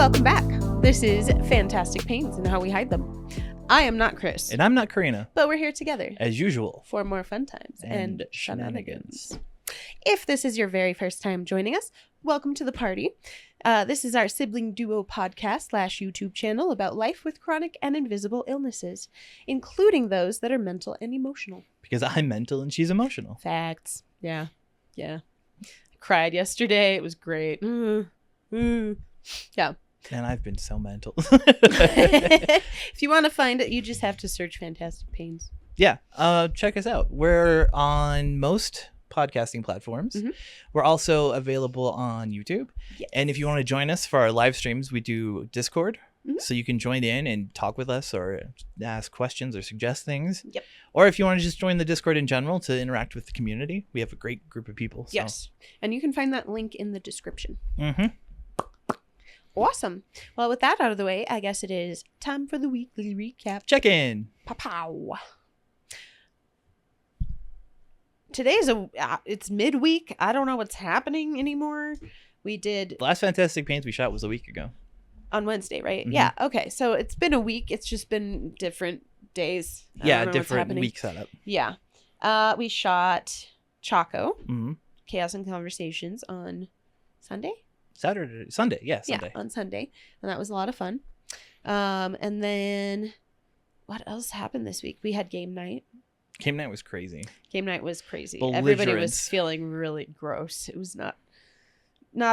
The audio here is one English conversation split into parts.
Welcome back. This is Fantastic Pains and How We Hide Them. I am not Chris. And I'm not Karina. But we're here together. As usual. For more fun times and shenanigans. shenanigans. If this is your very first time joining us, welcome to the party. This is our sibling duo podcast / YouTube channel about life with chronic and invisible illnesses, including those that are mental and emotional. Because I'm mental and she's emotional. Facts. Yeah. I cried yesterday. It was great. Yeah. And I've been so mental. If you want to find it, you just have to search Fantastic Pains. Yeah. Check us out. We're on most podcasting platforms. Mm-hmm. We're also available on YouTube. Yes. And if you want to join us for our live streams, we do Discord. Mm-hmm. So you can join in and talk with us or ask questions or suggest things. Yep. Or if you want to just join the Discord in general to interact with the community, we have a great group of people. So. Yes. And you can find that link in the description. Mm-hmm. Awesome. Well, with that out of the way, I guess it is time for the weekly recap. Check in. Pow. Today's it's midweek. I don't know what's happening anymore. We did The last Fantastic Pains we shot was a week ago. on Wednesday, right? Mm-hmm. Yeah. Okay. So it's been a week. It's just been different days. I Yeah, don't know what's different happening. week setup. Yeah. We shot Chaco, Mm-hmm. Chaos and Conversations on Sunday. Sunday. Yeah, on Sunday. And that was a lot of fun. And then what else happened this week? We had game night. Game night was crazy. Game night was crazy. Everybody was Belligerence. feeling really gross. It was not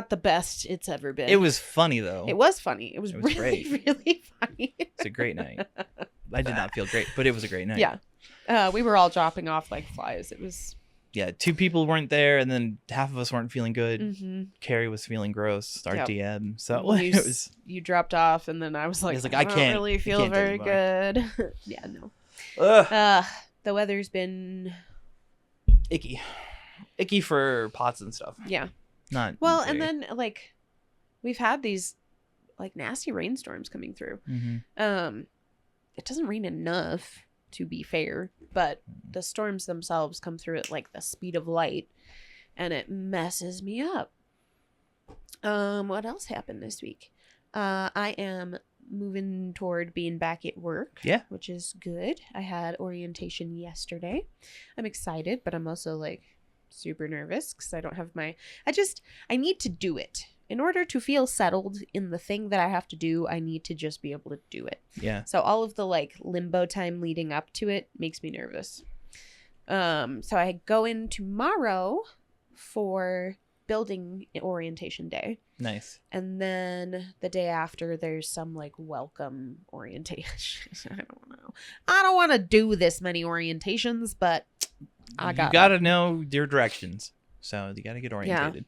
the best it's ever been. It was funny though. It was funny. It was really, great. really funny. It's a great night. I did not feel great, but it was a great night. Yeah. We were all dropping off like flies. It was... Yeah, 2 people weren't there, and then half of us weren't feeling good. Mm-hmm. Carrie was feeling gross. Our Yep. DM. So You, it was. you dropped off, and then I was like, I don't can't really feel can't very anymore. good. Yeah, no. Ugh, The weather's been... icky for pots and stuff. Yeah. Not Well, very. and then like we've had these like nasty rainstorms coming through. Mhm. It doesn't rain enough to be fair, but the storms themselves come through at like the speed of light, and it messes me up. What else happened this week? I am moving toward being back at work. Yeah. Which is good. I had orientation yesterday. I'm excited, but I'm also like super nervous because I don't have my... I need to do it. In order to feel settled in the thing that I have to do, I need to just be able to do it. Yeah. So all of the like limbo time leading up to it makes me nervous. So I go in tomorrow for building orientation day. Nice. And then the day after, there's some like welcome orientation. I don't know. I don't want to do this many orientations, but I got... You gotta know your directions, so you gotta get orientated.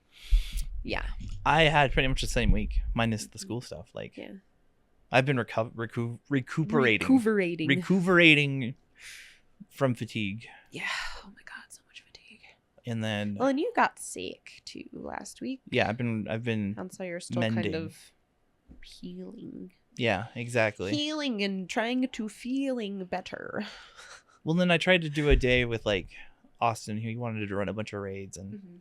Yeah. I had pretty much the same week, minus the school stuff. Like, Yeah. I've been recuperating from fatigue, Yeah. Oh my God, so much fatigue. and then Well, and you got sick too last week. yeah, I've been And so you're still kind mending. of healing. Yeah, exactly. Healing and trying to feeling better. Well, then I tried to do a day with like Austin. He wanted to run a bunch of raids, and Mm-hmm.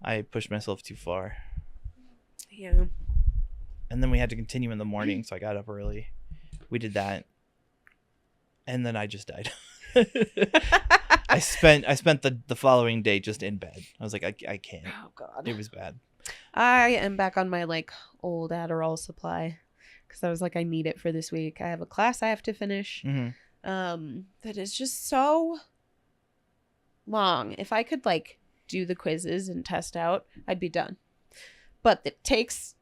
I pushed myself too far. Yeah. And then we had to continue in the morning, so I got up early. We did that, and then I just died. I spent the following day just in bed. I was like, I can't. Oh God. It was bad. I am back on my like old Adderall supply because I was like, I need it for this week. I have a class I have to finish. Mm-hmm. That is just so long. If I could like do the quizzes and test out, I'd be done. But it takes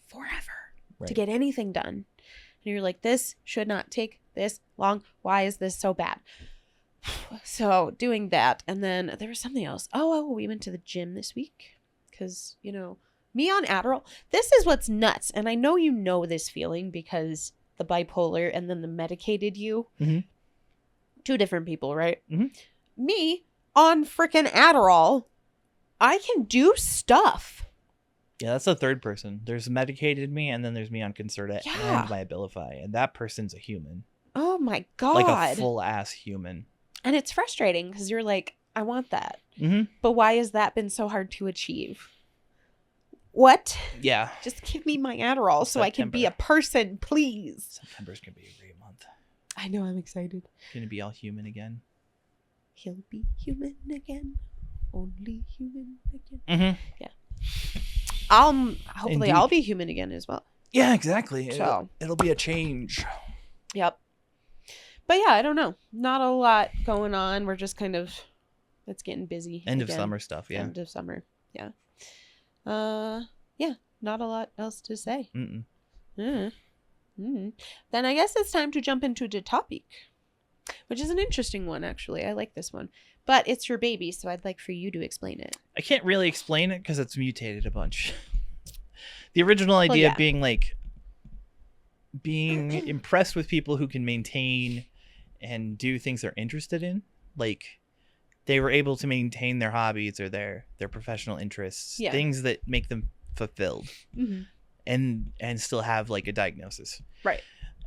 forever to get anything done. And you're like, this should not take this long. Why is this so bad? So doing that. And then there was something else. Oh, we went to the gym this week because, you know, me on Adderall. This is what's nuts. And I know you know this feeling because the bipolar and then the medicated you. Mm-hmm. 2 different people, right? Mm-hmm. Me on freaking Adderall, I can do stuff. Yeah, that's the third person. There's medicated me, and then there's me on Concerta Yeah. and my Abilify, and that person's a human, Oh my God. like a full ass human. And it's frustrating because you're like, I want that. Mm-hmm. But why has that been so hard to achieve? What? Yeah. Just give me my Adderall so I can be a September. person, please. September's gonna be a great month. I know, I'm excited. Gonna be all human again. He'll be human again. Only human again. Mm-hmm. Hopefully Indeed. I'll be human again as well. Yeah, exactly. So It'll be a change. Yep. But yeah, I don't know. Not a lot going on. We're just kind of, it's getting busy. End of again. summer stuff, yeah. End of summer. Yeah. Yeah, not a lot else to say. Mm-mm. Then I guess it's time to jump into the topic, which is an interesting one, actually. I like this one. But it's your baby, so I'd like for you to explain it. I can't really explain it because it's mutated a bunch. The original idea being like being impressed with people who can maintain and do things they're interested in. Like they were able to maintain their hobbies or their professional interests, things that make them fulfilled, and still have like a diagnosis. Right.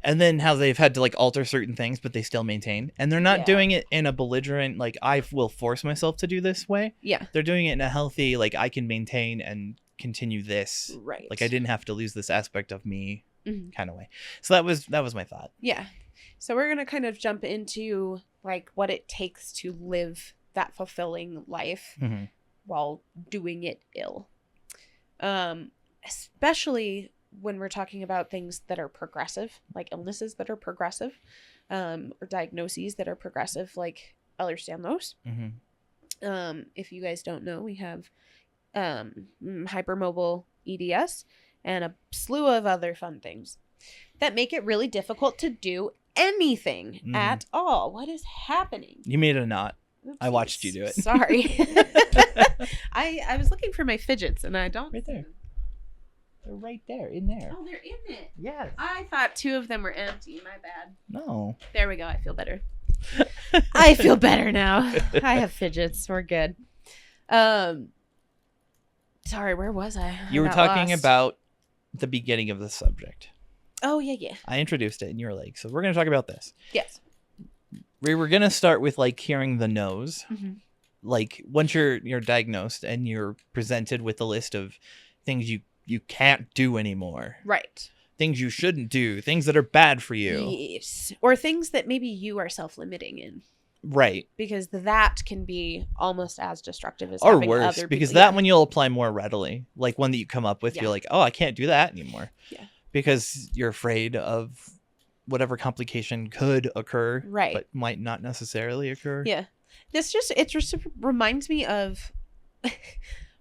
And then how they've had to like alter certain things, but they still maintain. And they're not doing it in a belligerent, like, I will force myself to do this way. Yeah. They're doing it in a healthy, like, I can maintain and continue this. Right. Like, I didn't have to lose this aspect of me kind of way. So that was my thought. Yeah. So we're going to kind of jump into, like, what it takes to live that fulfilling life while doing it ill. Especially when we're talking about things that are progressive, like illnesses that are progressive, or diagnoses that are progressive, like Ehlers-Danlos. If you guys don't know, we have hypermobile EDS and a slew of other fun things that make it really difficult to do anything at all. What is happening? You made a knot. Oops, I watched you do it. Sorry. I was looking for my fidgets and I don't. Right there. They're right there, in there. Oh, they're in it. Yes. I thought 2 of them were empty. My bad. No. There we go. I feel better. I feel better now. I have fidgets. We're good. Sorry, where was I? You were talking about the beginning of the subject. Oh, yeah. I introduced it and you were like, so we're going to talk about this. Yes. We were going to start with like hearing the no's. Like once you're diagnosed and you're presented with a list of things you can't do anymore. Right. Things you shouldn't do. Things that are bad for you. Yes. Or things that maybe you are self-limiting in. Right. Because that can be almost as destructive as or having worse, other because people. that one you'll apply more readily. Like one that you come up with, you're like, oh, I can't do that anymore. Yeah. Because you're afraid of whatever complication could occur, right, but might not necessarily occur. Yeah. It just reminds me of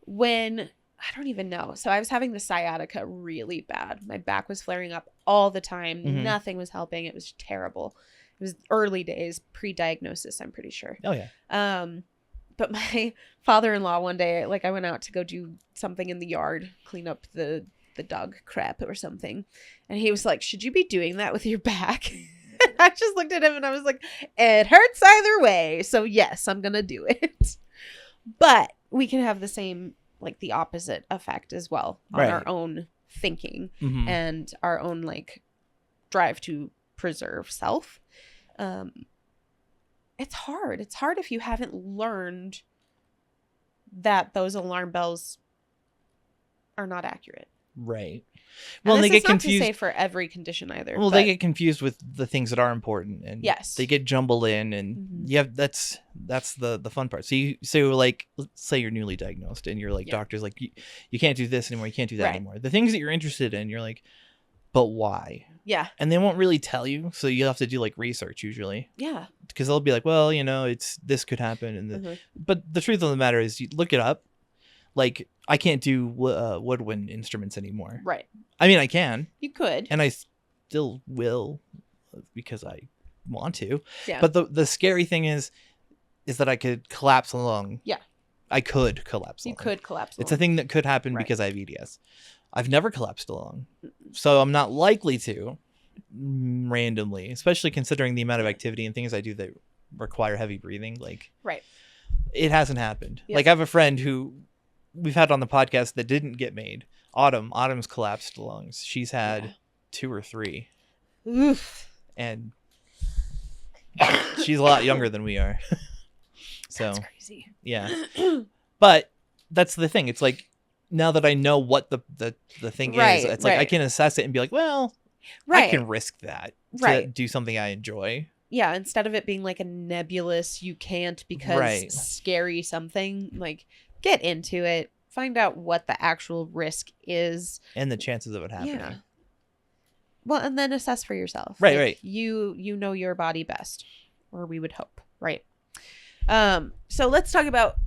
when, I don't even know. So I was having the sciatica really bad. My back was flaring up all the time. Nothing was helping. It was terrible. It was early days, pre-diagnosis, I'm pretty sure. Oh, yeah. But my father-in-law one day, like I went out to go do something in the yard, clean up the dog crap or something. And he was like, should you be doing that with your back? I just looked at him and I was like, it hurts either way. So yes, I'm going to do it. But we can have the same, like the opposite effect as well on our own thinking and our own like drive to preserve self. It's hard. It's hard if you haven't learned that those alarm bells are not accurate. Right. Well, they get confused. Not to say for every condition either. Well, they get confused with the things that are important, and they get jumbled in, and that's the fun part. So like, let's say you're newly diagnosed, and you're like, doctor's like, you can't do this anymore, you can't do that anymore. The things that you're interested in, you're like, but why? Yeah. And they won't really tell you, so you have to do like research usually. Yeah. Because they'll be like, well, it's this could happen, and but the truth of the matter is, you look it up. Like, I can't do woodwind instruments anymore. Right. I mean, I can. You could. And I still will because I want to. Yeah. But the scary thing is that I could collapse a lung. Yeah. I could collapse a lung. You could collapse a lung. It's a thing that could happen because I have EDS. I've never collapsed a lung. So I'm not likely to randomly, especially considering the amount of activity and things I do that require heavy breathing. Like, it hasn't happened. Yeah. Like, I have a friend who we've had on the podcast that didn't get made. Autumn's collapsed lungs. She's had 2 or 3. Oof. And she's a lot younger than we are. So that's crazy. Yeah. But that's the thing. It's like, now that I know what the thing Right, is, it's like I right. can assess it and be like, well, I Right. can risk that to Right. do something I enjoy. Yeah, instead of it being like a nebulous, you can't because Right. scary something, like get into it, find out what the actual risk is. And the chances of it happening. Yeah. Well, and then assess for yourself. Right, Like, right. You know your body best, or we would hope, right? So let's talk about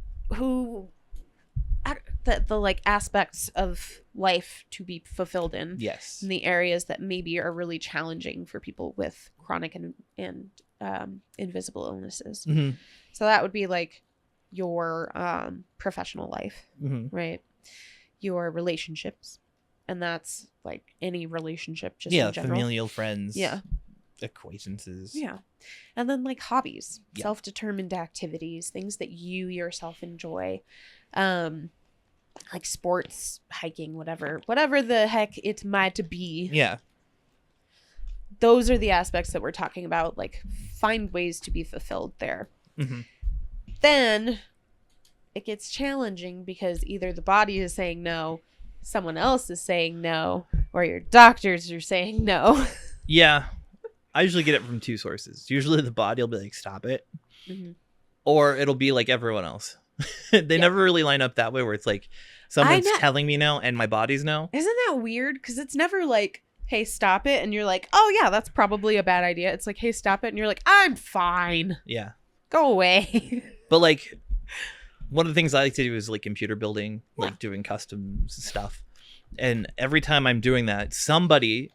the like aspects of life to be fulfilled in. Yes. In the areas that maybe are really challenging for people with chronic and invisible illnesses. Mm-hmm. So that would be like your professional life, Mm-hmm. right? Your relationships, and that's like any relationship, just Yeah, in general. familial, friends. Yeah. Acquaintances. Yeah. And then like hobbies, Yeah. self-determined activities, things that you yourself enjoy. Like sports, hiking, whatever the heck it might be. Yeah. Those are the aspects that we're talking about. Like, find ways to be fulfilled there. Mm-hmm. Then it gets challenging because either the body is saying no, someone else is saying no, or your doctors are saying no. Yeah. I usually get it from two sources. Usually the body will be like, stop it. Mm-hmm. Or it'll be like everyone else. They never really line up that way where it's like someone's telling me no and my body's no. Isn't that weird? Because it's never like, hey, stop it. And you're like, oh, yeah, that's probably a bad idea. It's like, hey, stop it. And you're like, I'm fine. Yeah. Go away. But like one of the things I like to do is like computer building, like doing custom stuff. And every time I'm doing that, somebody,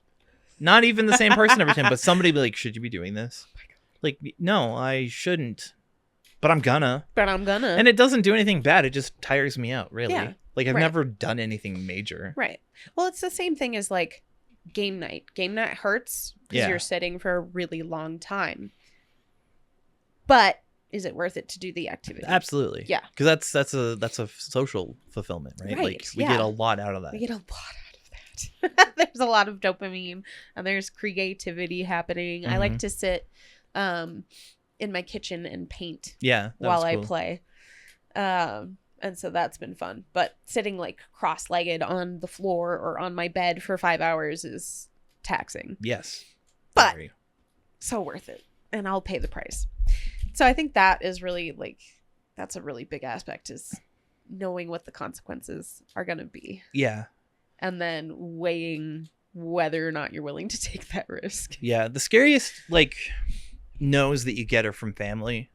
not even the same person every time, but somebody be like, should you be doing this? Like, no, I shouldn't. But I'm gonna. And it doesn't do anything bad. It just tires me out, really. Yeah, like, I've right. never done anything major. Right. Well, it's the same thing as like game night. Game night hurts because you're sitting for a really long time. But is it worth it to do the activity? Absolutely. Yeah. Because that's a social fulfillment, right? Like, we get a lot out of that. We get a lot out of that. There's a lot of dopamine and there's creativity happening. Mm-hmm. I like to sit in my kitchen and paint while I play. And so that's been fun. But sitting like cross-legged on the floor or on my bed for 5 hours is taxing. Yes. But so worth it. And I'll pay the price. So I think that is really like, that's a really big aspect, is knowing what the consequences are going to be. Yeah. And then weighing whether or not you're willing to take that risk. Yeah. The scariest like no's that you get are from family.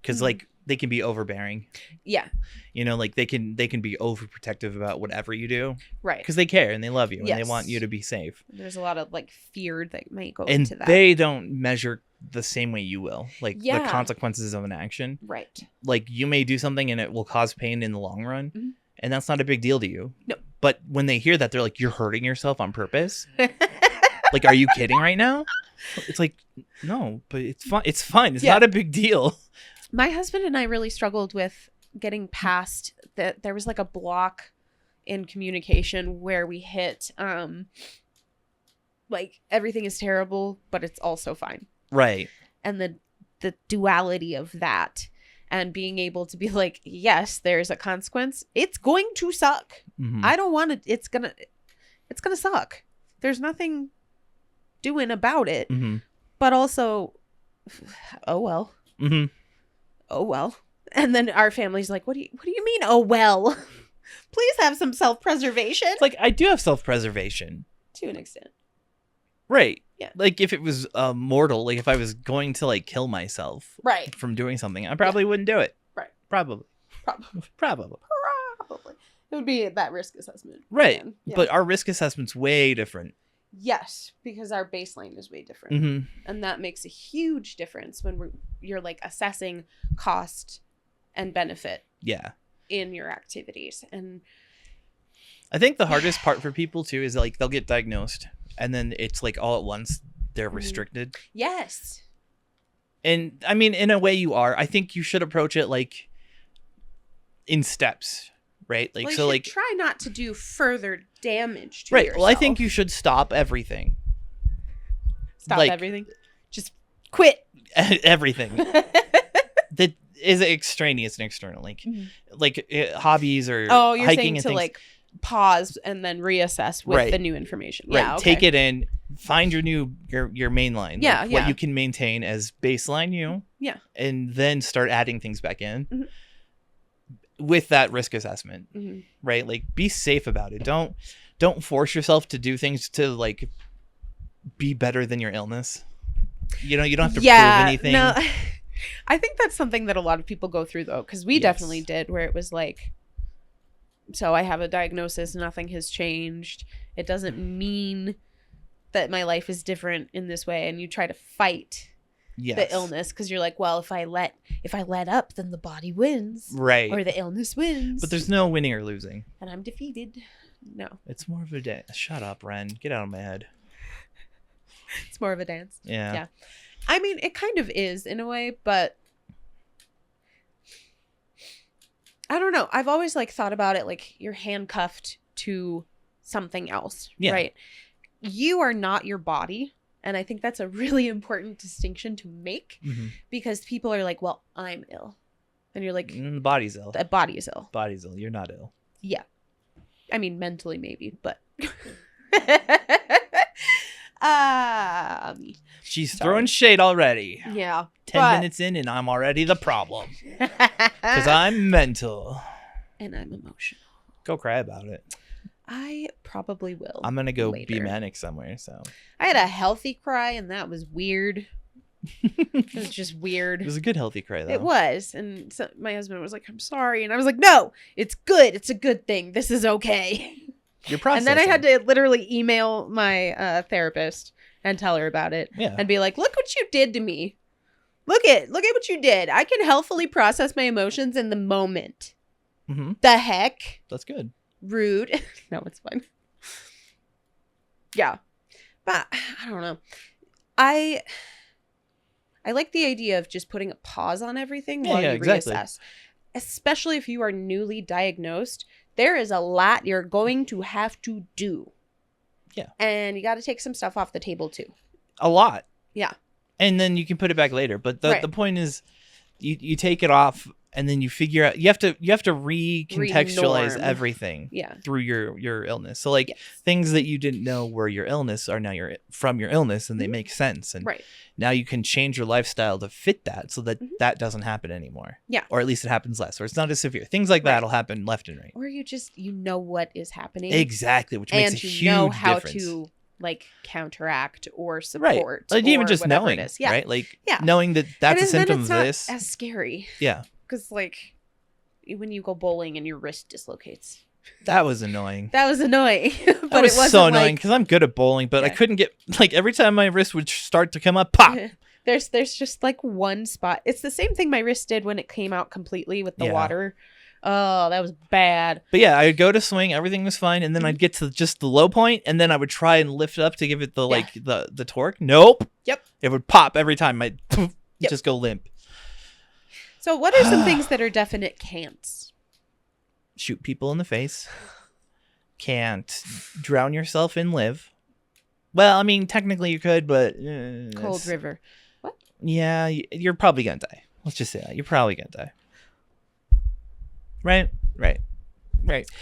Because like they can be overbearing. Yeah. You know, like they can be overprotective about whatever you do. Right. Because they care and they love you and Yes. they want you to be safe. There's a lot of like fear that might go And into that. they don't measure the same way you will. Like the Yeah. consequences of an action. Right. Like you may do something and it will cause pain in the long run. Mhm. And that's not a big deal to you. No. But when they hear that, they're like, you're hurting yourself on purpose. Like, are you kidding right now? It's like, no, but it's fine. It's fine. It's not a big deal. My husband and I really struggled with getting past that. There was like a block in communication where we hit like everything is terrible, but it's also fine. Right. And the duality of that, and being able to be like, yes, there's a consequence. It's going to suck. Mm-hmm. I don't want it. It's gonna suck. There's nothing doing about it. Mm-hmm. But also, oh well. Mm-hmm. Oh well. And then our family's like, what do you mean, oh well? Please have some self-preservation. It's like, I do have self-preservation. To an extent. Right. Yeah. Like if it was mortal, like if I was going to like kill myself from doing something, I probably wouldn't do it. Right. Probably. It would be that risk assessment. Right. Again. Yeah. But our risk assessment's way different. Yes, because our baseline is way different. Mm-hmm. And that makes a huge difference when you're like assessing cost and benefit in your activities. And I think the hardest part for people too is like they'll get diagnosed and then it's like all at once they're restricted. Yes. And I mean, in a way you are. I think you should approach it like in steps, right? Like, well, so like try not to do further damage to right. yourself. Well, I think you should stop everything. Stop like, everything. Just quit everything. That is extraneous and external, like hobbies or you're hiking saying and to things. like pause and then reassess with Right. the new information. Right. Yeah, okay. Take it in. Find your main line. Yeah, What yeah. you can maintain as baseline you. Yeah. And then start adding things back in. Mhm. With that risk assessment. Mhm. Right? Like, be safe about it. Don't force yourself to do things to like be better than your illness. You don't have to prove anything. No, I think that's something that a lot of people go through though, because we Yes. definitely did, where it was like, so I have a diagnosis, nothing has changed. It doesn't mean that my life is different in this way, and you try to fight Yes. the illness because you're like, well, if I let up, then the body wins, Right. or the illness wins. But there's no winning or losing. and I'm defeated. No, It's more of a day. Shut up, Ren. Get out of my head. it's more of a dance. Yeah. Yeah. I mean, it kind of is in a way, but I don't know. I've always like thought about it like you're handcuffed to something else, Yeah. right? You are not your body. And I think that's a really important distinction to make Mhm. because people are like, well, I'm ill. And you're like, The body's ill. the body is ill. Body's ill. You're not ill. Yeah. I mean, mentally maybe, but. She's Sorry. throwing shade already. Yeah. 10 but- minutes in and I'm already the problem. Because I'm mental. And I'm emotional. Go cry about it. I probably will. I'm going to go be later. manic somewhere, so. I had a healthy cry, and that was weird. It was just It weird. was a good healthy cry, though. It was. And so my husband was like, I'm sorry. And I was like, no, it's good. It's a good thing. This is okay. You're processing. And then I had to literally email my therapist and tell her about it. Yeah. And be like, look what you did to me. Look at what you did. I can healthfully process my emotions in the moment. Mm-hmm. The heck? That's good. Rude. No, it's fine. Yeah. But I don't know. I like the idea of just putting a pause on everything while you exactly. reassess. Especially if you are newly diagnosed. There is a lot you're going to have to do. Yeah. And you got to take some stuff off the table too. A lot. Yeah. And then you can put it back later. But the, Right. the point is, you take it off and then you figure out, you have to recontextualize Renorm. everything. Yeah. Through your illness. So like Yes. things that you didn't know were your illness are now from your illness, and they make sense. And Right. now you can change your lifestyle to fit that so that Mhm. that doesn't happen anymore. Yeah. Or at least it happens less, or it's not as severe. Things like Right. that'll happen left and right. Or you know what is happening. Exactly, which makes And a you huge know how difference. to like counteract or Right. support. Like even or just whatever knowing, it is. Yeah. right? Like Yeah. knowing that that's a And then symptom it's of not this. as scary. Yeah. Because like when you go bowling and your wrist dislocates. That was annoying. That was annoying. But That was it wasn't so annoying like, because I'm good at bowling, but I Yeah. couldn't get, like, every time my wrist would start to come up, pop. there's just like one spot. It's the same thing my wrist did when it came out completely with the Yeah. water. Oh, that was bad. But yeah, I would go to swing, everything was fine, and then Mm-hmm. I'd get to just the low point, and then I would try and lift it up to give it the Yeah. like the torque. Nope. Yep. It would pop every time. I'd Yep. just go limp. So what are some things that are definite can'ts? Shoot people in the face. Can't drown yourself in live. Well, I mean, technically you could, but Cold it's- River. Yeah, you're probably gonna die. Let's just say that you're probably gonna die. Right.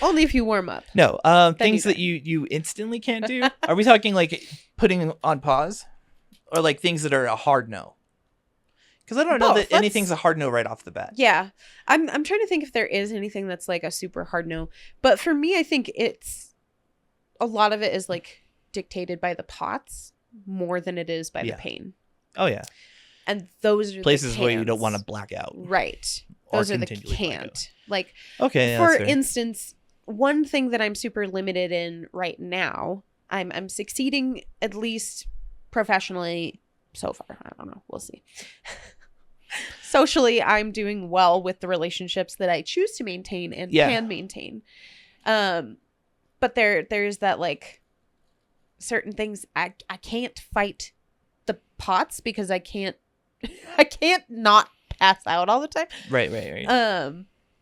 Only if you warm up. No, Then things you that you instantly can't do. Are we talking like putting on pause, or like things that are a hard no? Because I don't know Both. that anything's a hard no right off the bat. Yeah. I'm trying to think if there is anything that's like a super hard no. But for me, I think it's a lot of it is like dictated by the POTS more than it is by Yeah. the pain. Oh yeah, And those are places the where you don't can'ts. want to black out. Right. Or Those are the continually black out. can't. Like, Okay, yeah, for that's fair. instance, one thing that I'm super limited in right now, I'm succeeding at least professionally so far. I don't know. We'll see. Socially, I'm doing well with the relationships that I choose to maintain and Yeah. can maintain. But there's that like certain things I can't fight the POTS because I can't not pass out all the time. Right.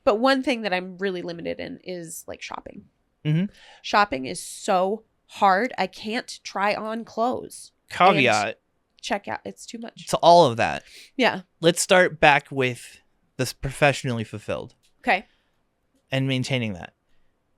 But one thing that I'm really limited in is like shopping. Mhm. Shopping is so hard. I can't try on clothes. Caveat Check out. It's too much. to all of that. Yeah. Let's start back with this professionally fulfilled Okay. and maintaining that.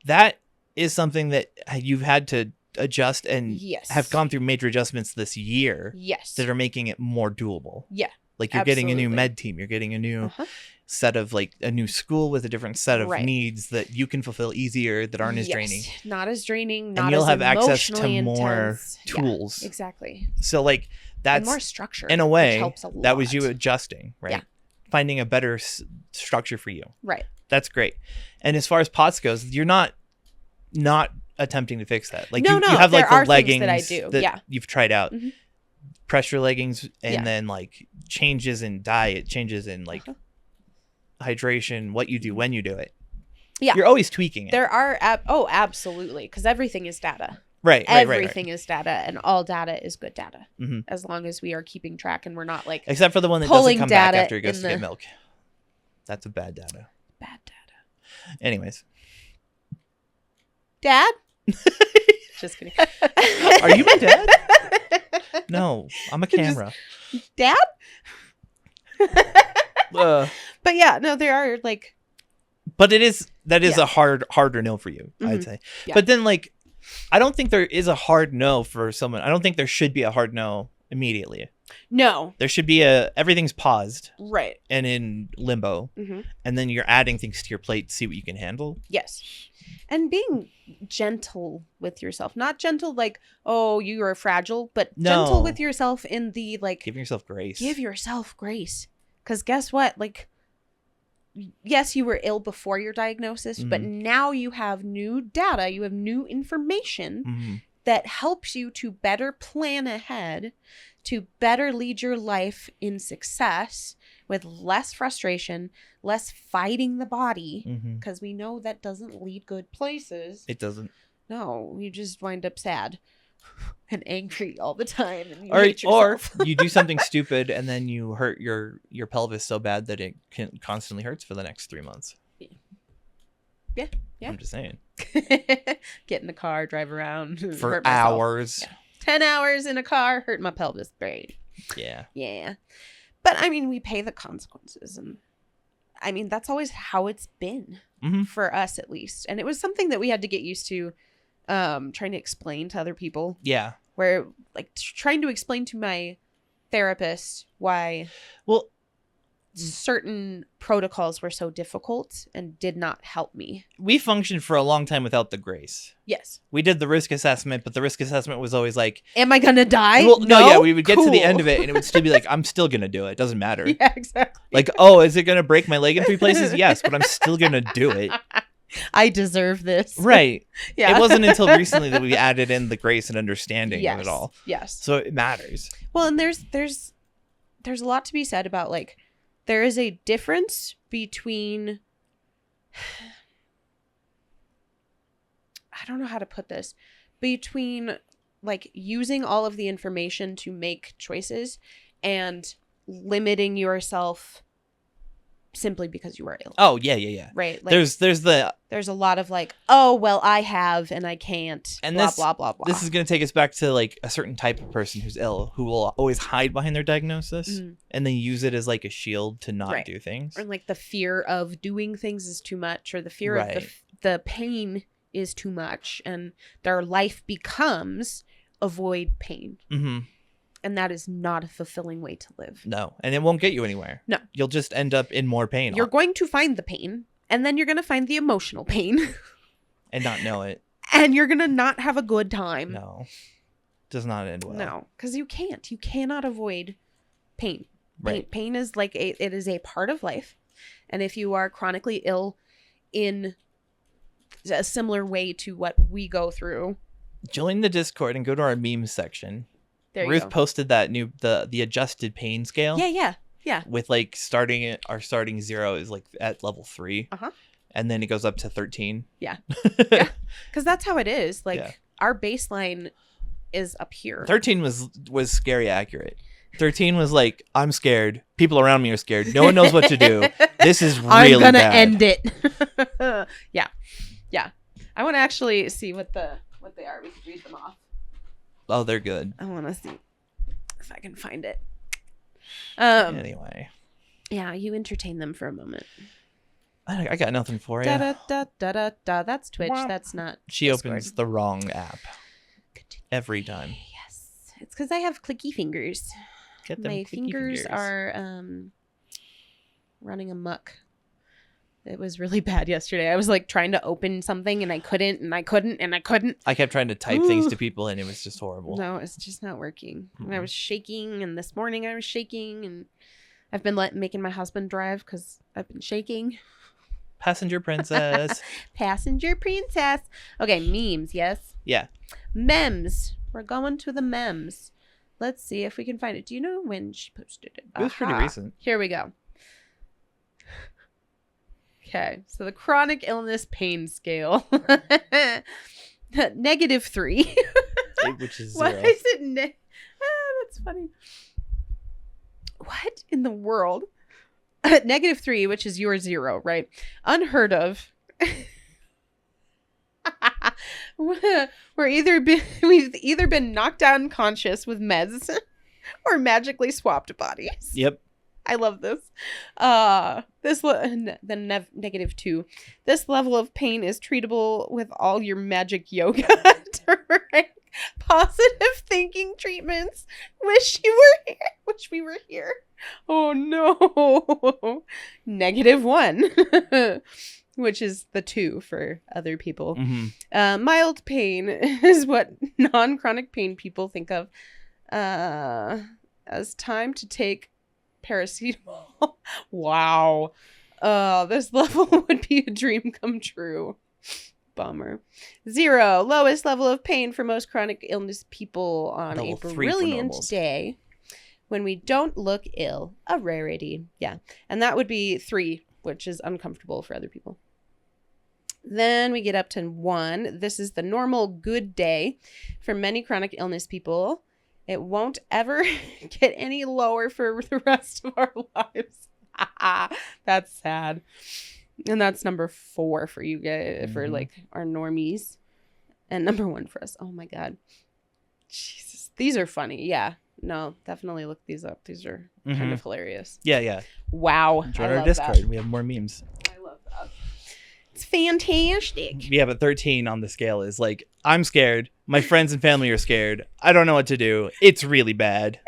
That is something that you've had to adjust and Yes. have gone through major adjustments this year Yes. that are making it more doable. Yeah. Like you're getting a new Absolutely. med team, you're getting a new Uh-huh. set of like a new school with a different set of Right. needs that you can fulfill easier, that aren't as Yes. draining. Not as draining. Not And you'll as have access to emotionally more intense. Yeah, tools. exactly. So like And that's more structure. in a which way helps a lot. that was you adjusting, right? Yeah. Finding a better structure for you. Right. That's great. And as far as POTS goes, you're not attempting to fix that. Like No, you have like there are the things leggings that I do. Yeah. you've tried out. Mhm. Pressure leggings and Yeah. then like changes in diet, changes in like hydration, what you do when you do it. Yeah. You're always tweaking it. There are absolutely, because everything is data. Right. Everything is data, and all data is good data, Mhm. as long as we are keeping track and we're not like Except for the one that pulling doesn't come back data after he goes in to get the- milk. That's a bad data. bad data. Anyways. Dad? Just kidding. Are you my dad? No, I'm a camera. Dad? Uh, But yeah, no, there are like but that is Yeah. a harder no for you, I'd Mhm. say. Yeah. But then like I don't think there is a hard no for someone. I don't think there should be a hard no immediately. no, There should be everything's paused right. and in limbo, Hmm. and then you're adding things to your plate to see what you can handle. Yes. And being gentle with yourself. Not gentle like, oh, you are fragile, but gentle No. with yourself in the like Giving yourself grace. give yourself grace. Because guess what? Like, yes, you were ill before your diagnosis, but now you have new data, you have new information Mhm. that helps you to better plan ahead, to better lead your life in success with less frustration, less fighting the body, Mhm. because we know that doesn't lead good places. It doesn't. No, you just wind up sad and angry all the time, and you Or hate yourself. you do something stupid and then you hurt your pelvis so bad that it constantly hurts for the next 3 months. Yeah. I'm just saying. Get in the car, drive around For hurt myself. hours. Yeah. 10 hours in a car, hurt my pelvis. Great. Yeah. Yeah. But I mean, we pay the consequences. And I mean, that's always how it's been Mhm. for us, at least. And it was something that we had to get used to trying to explain to other people, Yeah. where like trying to explain to my therapist why Well, certain protocols were so difficult and did not help me. we functioned for a long time without the grace. Yes. We did the risk assessment, but the risk assessment was always like, Am I going to die? well, no, yeah, we would get to the Cool. end of it and it would still be like, I'm still going to do it. It doesn't matter. Yeah, exactly. Like, oh, is it going to break my leg in 3 places? Yes, but I'm still going to do it. I deserve this. Right. Yeah. It wasn't until recently that we added in the grace and understanding of it all. Yes. So it matters. Well, and there's a lot to be said about like there is a difference between I don't know how to put this, between like using all of the information to make choices and limiting yourself simply because you are ill. Oh, yeah. Right? Like There's there's a lot of like, oh, well, I have and I can't, And blah, this- blah, blah, blah. this is going to take us back to like a certain type of person who's ill who will always hide behind their diagnosis Mhm. and then use it as like a shield to not Right. do things. Or like the fear of doing things is too much, or the fear of Right. the pain is too much, and their life becomes avoid pain. Mm-hmm. And that is not a fulfilling way to live. No, and it won't get you anywhere. No. You'll just end up in more pain You're going to find the pain, and then you're going to find the emotional pain, and not know it. and you're going to not have a good time. No. Does not end well. No, because you can't. You cannot avoid pain. Right. Pain is like it is a part of life. And if you are chronically ill in a similar way to what we go through, Join the Discord and go to our memes section. there you Ruth go. posted that new the adjusted pain scale. Yeah. With like our starting 0 is like at level 3. Uh-huh. And then it goes up to 13. Yeah. Yeah. Because that's how it is. Like Yeah. our baseline is up here. 13 was scary accurate. 13 was like, I'm scared. People around me are scared. No one knows what to do. This is really I'm gonna bad. end it. Yeah. I want to actually see what they are. We could read them off. Oh, they're good. I want to see if I can find it. Anyway. Yeah, you entertain them for a moment. I got nothing for you. Da da da da da da. That's Twitch. That's not. She Discord. opens the wrong app every time. Yes, it's because I have clicky fingers. Get them My clicky fingers are running amok. It was really bad yesterday. I was like trying to open something and I couldn't and I couldn't and I couldn't. I kept trying to type things to people and it was just horrible. No, it's just not working. And I was shaking, and this morning I was shaking, and I've been making my husband drive because I've been shaking. Passenger princess. Passenger princess. Okay, memes, yes? Yeah. Memes. We're going to the memes. Let's see if we can find it. Do you know when she posted it? It was pretty recent. Here we go. Okay, so the chronic illness pain scale. -3. Which is 0. Why is it that's funny. What in the world? -3, which is your 0, right? Unheard of. We've either been knocked unconscious with meds or magically swapped bodies. Yep. I love this. -2. This level of pain is treatable with all your magic yoga. Right? Positive thinking treatments. Wish we were here. Oh no. -1. Which is the 2 for other people. Mm-hmm. Mild pain is what non-chronic pain people think of as time to take paracetamol. Wow. This level would be a dream come true. Bummer. 0. Lowest level of pain for most chronic illness people on Level a 3 for brilliant normals. day when we don't look ill. A rarity. Yeah. And that would be 3, which is uncomfortable for other people. Then we get up to 1. This is the normal good day for many chronic illness people. It won't ever get any lower for the rest of our lives. That's sad. And that's number 4 for you guys, for like our normies. And number 1 for us. Oh my God. Jesus. These are funny. Yeah. No, definitely look these up. These are kind of hilarious. Yeah. Wow. Join I our love Discord. that. We have more memes. I love that. It's fantastic. Yeah, but 13 on the scale is like, I'm scared. My friends and family are scared. I don't know what to do. It's really bad.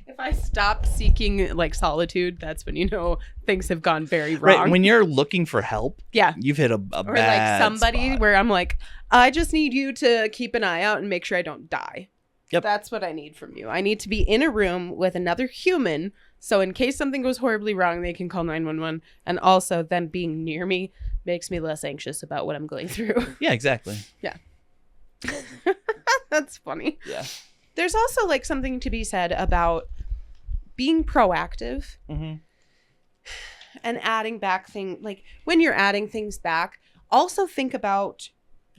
If I stop seeking like solitude, that's when you know things have gone very wrong. Right, when you're looking for help, yeah, you've hit a or bad like somebody spot. where I'm like, I just need you to keep an eye out and make sure I don't die. Yep. That's what I need from you. I need to be in a room with another human, so in case something goes horribly wrong, they can call 911. And also, them being near me makes me less anxious about what I'm going through. Yeah, exactly. Yeah. That's funny. Yeah. There's also like something to be said about being proactive Mm-hmm. and adding back things. Like when you're adding things back, also think about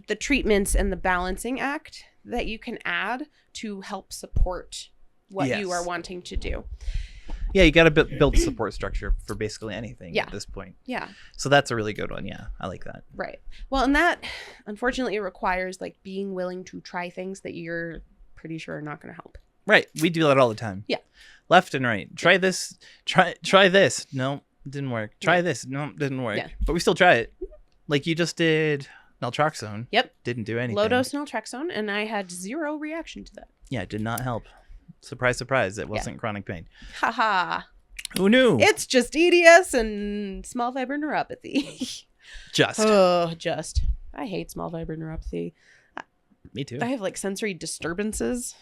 the treatments and the balancing act that you can add to help support what you are wanting to do. Yeah, you got to build a support structure for basically anything at this point. Yeah. So that's a really good one. Yeah, I like that. Right. Well, and that unfortunately requires like being willing to try things that you're pretty sure are not going to help. Right. We do that all the time. Yeah. Left and right. Try this. Try this. No, didn't work. Try this. No, didn't work. Yeah. But we still try it. Like you just did naltrexone. Yep. Didn't do anything. Low dose naltrexone, and I had 0 reaction to that. Yeah, it did not help. Surprise, surprise. It wasn't chronic pain. Haha. Who knew? It's just EDS and small fiber neuropathy. Just. I hate small fiber neuropathy. Me too. I have like sensory disturbances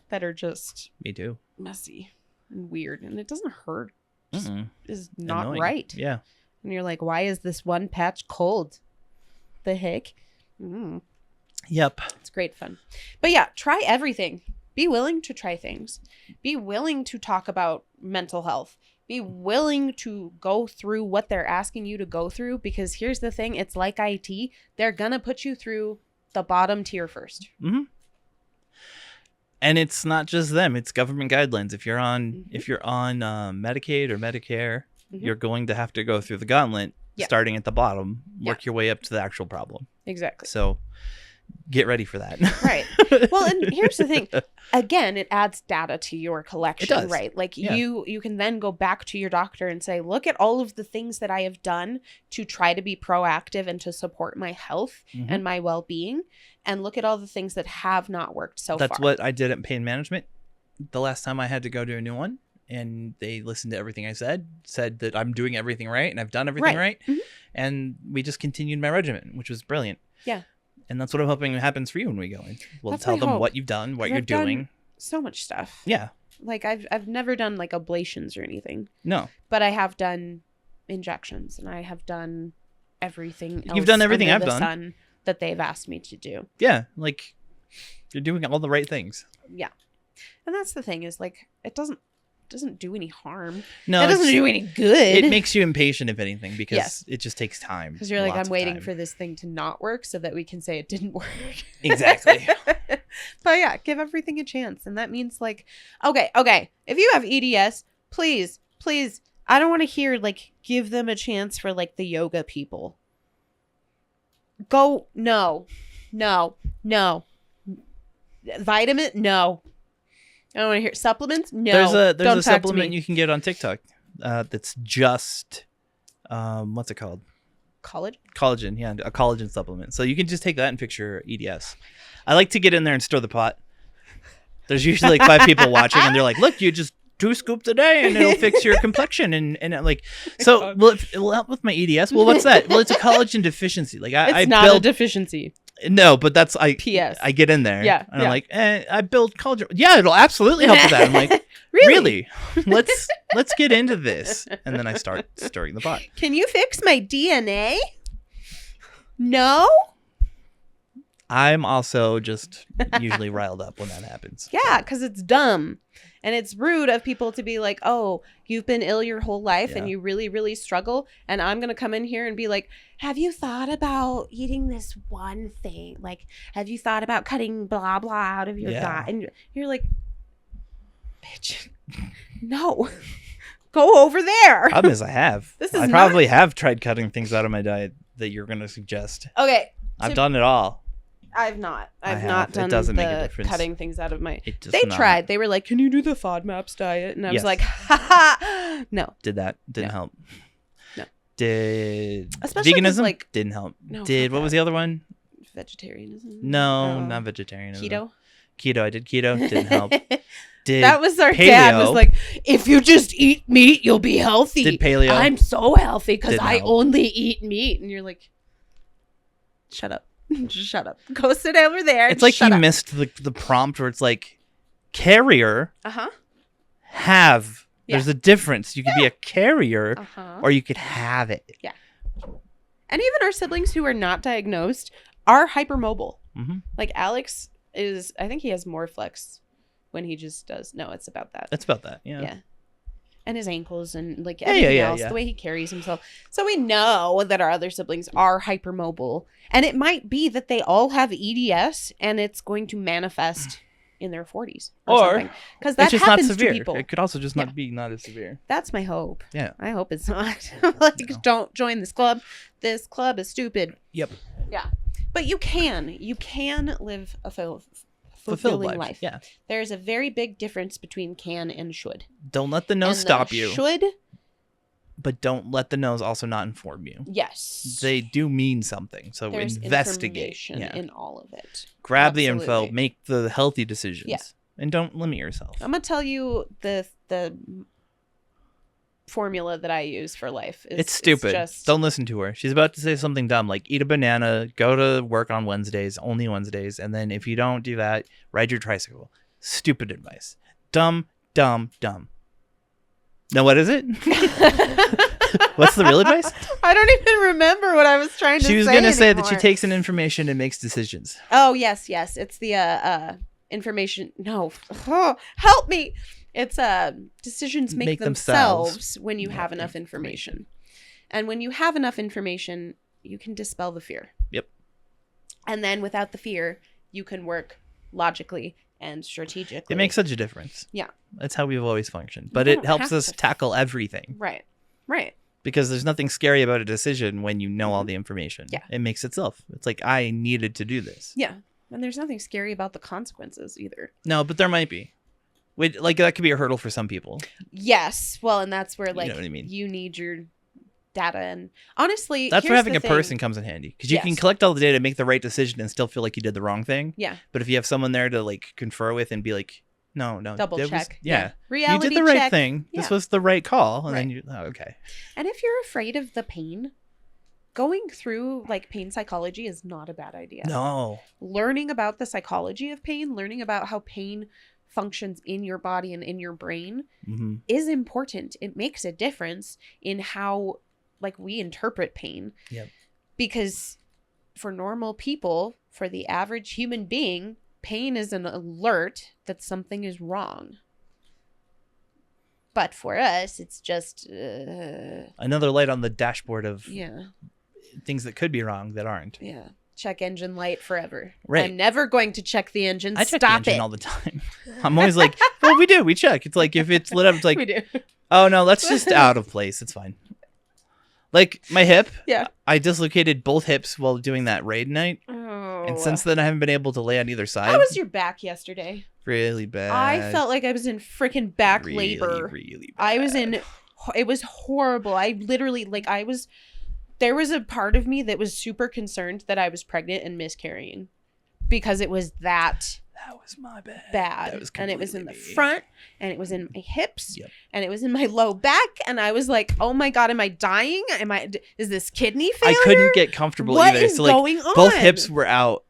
that are just Me too. messy and weird, and it doesn't hurt. It just Mm-mm. is not Annoying. right. Yeah. And you're like, why is this one patch cold? The heck? Yep. It's great fun. But yeah, try everything. Be willing to try things. Be willing to talk about mental health. Be willing to go through what they're asking you to go through, because here's the thing. It's like IT. They're going to put you through the bottom tier first. Mm-hmm. And it's not just them. It's government guidelines. If you're on Medicaid or Medicare, you're going to have to go through the gauntlet, starting at the bottom, work your way up to the actual problem. Exactly. So get ready for that. Right. Well, and here's the thing. Again, it adds data to your collection, It does. right? Like Yeah. you can then go back to your doctor and say, look at all of the things that I have done to try to be proactive and to support my health Mhm. and my well-being, and look at all the things that have not worked so That's far. what I did at pain management the last time I had to go to a new one, and they listened to everything I said that I'm doing everything right and I've done everything right. Mhm. And we just continued my regimen, which was brilliant. Yeah. And that's what I'm hoping happens for you when we go in. We'll That's tell my them hope. what you've done, what 'Cause you're I've done doing. so much stuff. Yeah. Like I've never done like ablations or anything, No. but I have done injections and I have done everything else You've done everything under I've the done. sun that they've asked me to do. Yeah. Like, you're doing all the right things. Yeah. And that's the thing is like it doesn't do any harm. No, It doesn't do any good. It makes you impatient, if anything, because Yes. it just takes time. Because you're like, Lots I'm of waiting time. for this thing to not work so that we can say it didn't work. Exactly. But yeah, give everything a chance. And that means like, okay. If you have EDS, please, I don't want to hear like, give them a chance for like the yoga people. No. Vitamin? No. I don't want to hear supplements. No. There's a Don't talk to supplement me. you can get on TikTok that's just what's it called? Collagen, yeah, a collagen supplement. So you can just take that and fix your EDS. I like to get in there and stir the pot. There's usually like 5 people watching, and they're like, "Look, you just 2 scoops a day, and it'll fix your complexion." And I'm like, so it'll help with my EDS. Well, what's that? Well, it's a collagen deficiency. Like I It's not build a deficiency. no, but that's PS. I get in there, Yeah, and yeah. I'm like, I build collagen. Yeah, it'll absolutely help with that. I'm like, really? Let's get into this, and then I start stirring the pot. Can you fix my DNA? No? I'm also just usually riled up when that happens. Yeah, because it's dumb. And it's rude of people to be like, oh, you've been ill your whole life and Yeah. you really, really struggle. And I'm going to come in here and be like, have you thought about eating this one thing? Like, have you thought about cutting blah, blah out of your Yeah. diet? And you're like, bitch, no. Go over there. Problem is, I have. This is I probably have tried cutting things out of my diet that you're going to suggest. Okay. I've done it all. I've not. I've have. not It done doesn't the make a difference. cutting things out of my... It does They not. tried. They were like, can you do the FODMAPs diet? And I was Yes. like, ha ha. No. Did that? Didn't No. help. No. Did Especially 'cause, veganism? like- Didn't help. No, Did fuck what was that. the other one? Vegetarianism? No, Oh. not vegetarianism. Keto? Keto. I did keto. Didn't help. Did That was our dad paleo. was like, if you just eat meat, you'll be healthy. Did paleo. I'm so healthy because Didn't I help. only eat meat. And you're like, shut up. Just shut up. Go sit over there. It's like shut he up. missed the prompt where it's like carrier, Uh-huh. have. Yeah. There's a difference. You could be a carrier Uh-huh. or you could have it. And even our siblings who are not diagnosed are hypermobile. Mhm. Like Alex is, I think he has more flex when he just does. No, it's about that. It's about that. Yeah. Yeah. And his ankles and like Yeah, everything yeah, else, yeah. the way he carries himself. So we know that our other siblings are hypermobile. And it might be that they all have EDS and it's going to manifest in their 40s or something. Because that It's just not happens to severe. people. It could also just Yeah. not be not as severe. That's my hope. Yeah. I hope it's not. Like, No. don't join this club. This club is stupid. Yep. Yeah. But you can live a fulfilling life. Yeah. There's a very big difference between can and should. Don't let the nose And the stop you, Should, but don't let the nose also not inform you. yes. They do mean something. So There's investigate. information Yeah. in all of it. Grab the info, Absolutely. make the healthy decisions. Yeah. And don't limit yourself. I'm gonna tell you the formula that I use for life. It's stupid. just, Don't listen to her. She's about to say something dumb like eat a banana, go to work on Wednesdays, only Wednesdays, and then if you don't do that, ride your tricycle. Stupid advice. Dumb, dumb, dumb. Now what is it? What's the real advice? I don't even remember what I was trying to say. She was gonna say that she anymore. takes in information and makes decisions. Oh yes. It's the information. No, oh, help me. It's decisions make themselves when you have enough information, and when you have enough information, you can dispel the fear. Yep. And then without the fear, you can work logically and strategically. It makes such a difference. Yeah. That's how we've always functioned. But You it don't helps have us to- tackle everything. right. Because there's nothing scary about a decision when you know all the information. Yeah. It makes itself. It's like, I needed to do this. Yeah. And there's nothing scary about the consequences either. No, but there might be. Like, that could be a hurdle for some people. Yes. Well, and that's where, like, You know what I mean? you need your data. And honestly, That's where here's having the a thing. person comes in handy. Because you can Yes. collect all the data, make the right decision, and still feel like you did the wrong thing. Yeah. But if you have someone there to, like, confer with and be like, no. Double that was- check. yeah. Reality You did the right check. thing. This Yeah. was the right call. And Right. then you, okay. And if you're afraid of the pain, going through like pain psychology is not a bad idea. No. Learning about the psychology of pain, learning about how pain functions in your body and in your brain Mm-hmm. is important. It makes a difference in how like we interpret pain. Yep. Because for normal people, for the average human being, pain is an alert that something is wrong. But for us, it's just Another light on the dashboard of yeah. things that could be wrong that aren't. Yeah. Check engine light forever. Right. I'm never going to check the engine. I check Stop the engine it. all the time. I'm always like, well, we check. It's like, if it's lit up, it's like, We do. oh no, that's just out of place. It's fine. Like my hip. Yeah. I dislocated both hips while doing that raid night. Oh. And since then, I haven't been able to lay on either side. How was your back yesterday? Really bad. I felt like I was in freaking back labor. Really bad. I was in, it was horrible. I literally, like, there was a part of me that was super concerned that I was pregnant and miscarrying because it was that That was my bad. bad. That was And it was in the completely me. front and it was in my hips Yep. and it was in my low back. And I was like, oh my God, am I dying? Is this kidney failure? I couldn't get comfortable What either. is So like going on? both hips were out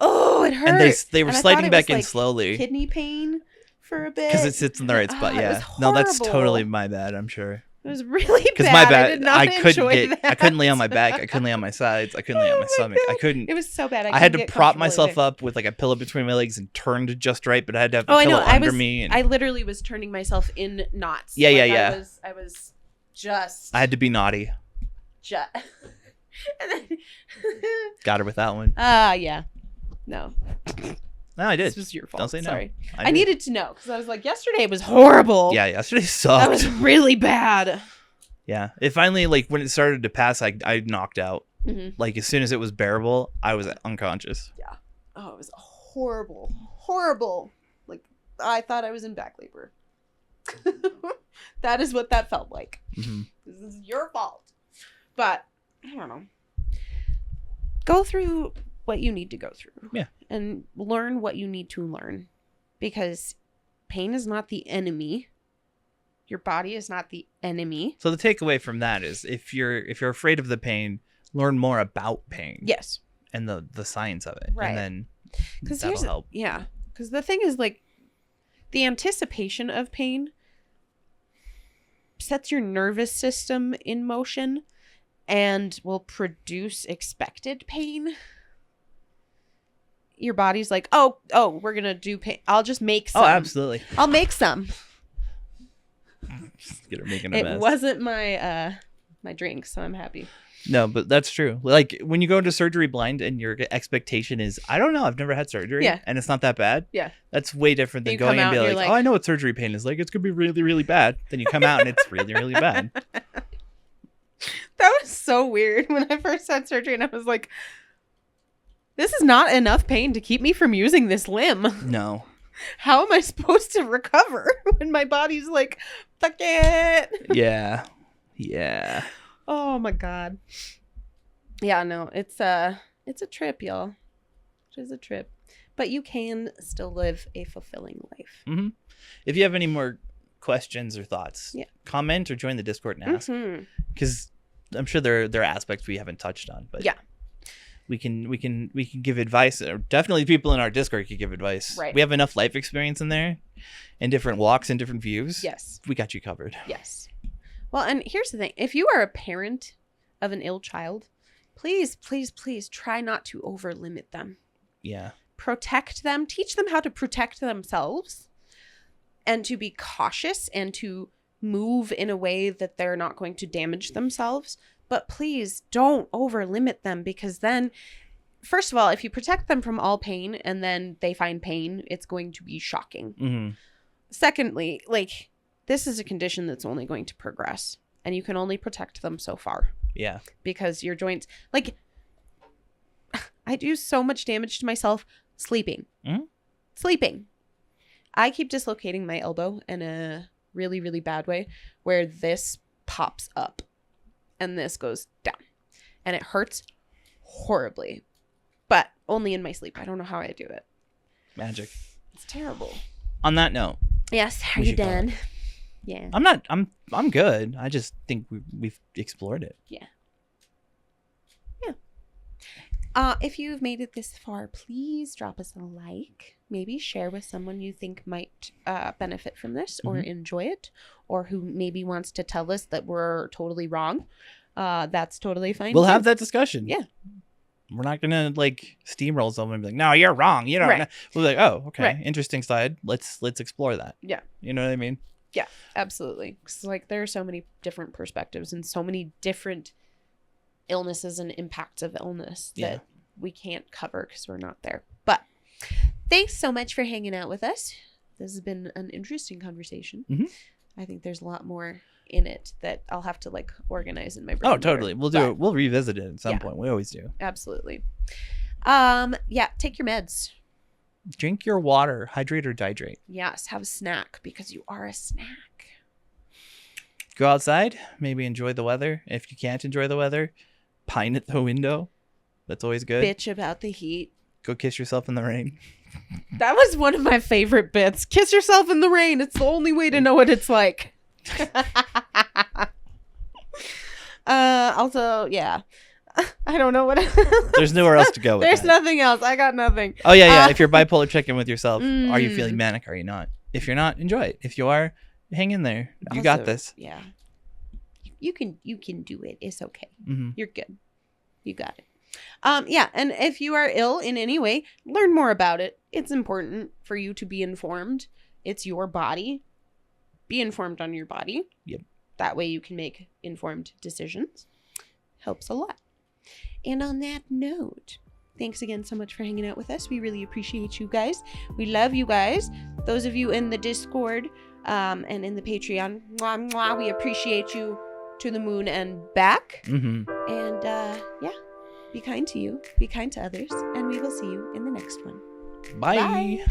Oh, it hurt. and they were And I sliding thought it back was, in like, slowly Kidney pain for a bit. because it sits in the right spot. Ah, it Yeah. was No, that's horrible. totally my bad. I'm sure. It was really bad. Because my I bad, did not I couldn't enjoy get. I that. couldn't lay on my back. I couldn't lay on my sides. I couldn't lay on Oh my my stomach. I God. couldn't. It was so bad. I had to couldn't get prop comfortable myself either. up with like a pillow between my legs and turned just right, but I had to have the Oh, I pillow know. I under was. me. And I literally was turning myself in knots. Yeah, yeah, Like, yeah. I was just. I had to be naughty. Just. And then. Got her with that one. Yeah. No, No, I did. this was your fault. Don't say no. Sorry. I did. needed to know because I was like, yesterday was horrible. Yeah, yesterday That sucked. was really bad. Yeah, it finally like when it started to pass, I knocked out. Mhm. Like as soon as it was bearable, I was unconscious. Oh, it was horrible. Horrible. Like, I thought I was in back labor. That is what that felt like. Hmm. This is your fault. But, I don't know. Go through what you need to go through. Yeah. And learn what you need to learn. Because pain is not the enemy. Your body is not the enemy. So the takeaway from that is, if you're afraid of the pain, learn more about pain. Yes. And the science of it, Right. and then Because that'll help. Yeah. Because the thing is, like, the anticipation of pain sets your nervous system in motion and will produce expected pain. Your body's like, oh, we're gonna do pain. I'll just make some. Oh, absolutely. I'll make some. Just get her making a It mess. wasn't my my drink, so I'm happy. No, but that's true. Like when you go into surgery blind and your expectation is, I don't know, I've never had surgery, Yeah. and it's not that bad. Yeah. That's way different than You going come and out be and like, you're like- oh, I know what surgery pain is like. It's gonna be really, really bad. Then you come out and it's really, really bad. That was so weird when I first had surgery, and I was like, this is not enough pain to keep me from using this limb. No. How am I supposed to recover when my body's like, fuck it? Yeah. Yeah. Oh my God. Yeah, no, it's a trip, y'all. It is a trip. But you can still live a fulfilling life. Hmm. If you have any more questions or thoughts, Yeah. comment or join the Discord and ask, Mhm. because I'm sure there are aspects we haven't touched on, but Yeah. we can give advice. Or definitely people in our Discord could give advice. Right. We have enough life experience in there, and different walks and different views. Yes. We got you covered. Yes. Well, and here's the thing. If you are a parent of an ill child, please, please, please try not to over limit them. Yeah. Protect them. Teach them how to protect themselves and to be cautious and to move in a way that they're not going to damage themselves. But please don't over limit them, because then, first of all, if you protect them from all pain and then they find pain, it's going to be shocking. Hmm. Secondly, like, this is a condition that's only going to progress. and you can only protect them so far Yeah. because your joints, like, I do so much damage to myself sleeping. Sleeping. I keep dislocating my elbow in a really, really bad way where this pops up and this goes down. And it hurts horribly. But only in my sleep. I don't know how I do it. Magic. It's terrible. On that note. Yes. Are you done? Yeah. I'm good. I just think we've explored it. Yeah. If you've made it this far, please drop us a like. Maybe share with someone you think might benefit from this or enjoy it, or who maybe wants to tell us that we're totally wrong. That's totally fine. We'll have that discussion. Yeah. We're not gonna like steamroll someone and be like, "No, you're wrong." You don't know. We'll be like, "Oh, okay, interesting side. Let's explore that." Yeah. You know what I mean? Yeah, absolutely. 'Cause, like, there are so many different perspectives and so many different illnesses and impacts of illness that we can't cover because we're not there. But thanks so much for hanging out with us. This has been an interesting conversation. I think there's a lot more in it that I'll have to like organize in my brain. Oh, totally. We'll do it. We'll revisit it at some point. We always do. Absolutely. Yeah, take your meds. Drink your water. Hydrate or dihydrate. Yes, have a snack because you are a snack. Go outside. Maybe enjoy the weather. If you can't enjoy the weather, pine at the window. That's always good. Bitch about the heat. Go kiss yourself in the rain. That was one of my favorite bits. Kiss yourself in the rain. It's the only way to know what it's like. Also, yeah. I don't know what. There's nowhere else to go with There's that. nothing else. I got nothing. Oh, yeah. If you're bipolar, check in with yourself. Are you feeling manic? Are you not? If you're not, enjoy it. If you are, hang in there. You got this. Yeah. You can do it. It's okay. You're good. You got it. Yeah, and if you are ill in any way, learn more about it. It's important for you to be informed. It's your body. Be informed on your body. Yep. That way you can make informed decisions. Helps a lot. And on that note, thanks again so much for hanging out with us. We really appreciate you guys. We love you guys. Those of you in the Discord and in the Patreon, mwah, mwah, we appreciate you to the moon and back. And yeah. Be kind to you, be kind to others, and we will see you in the next one. Bye. Bye.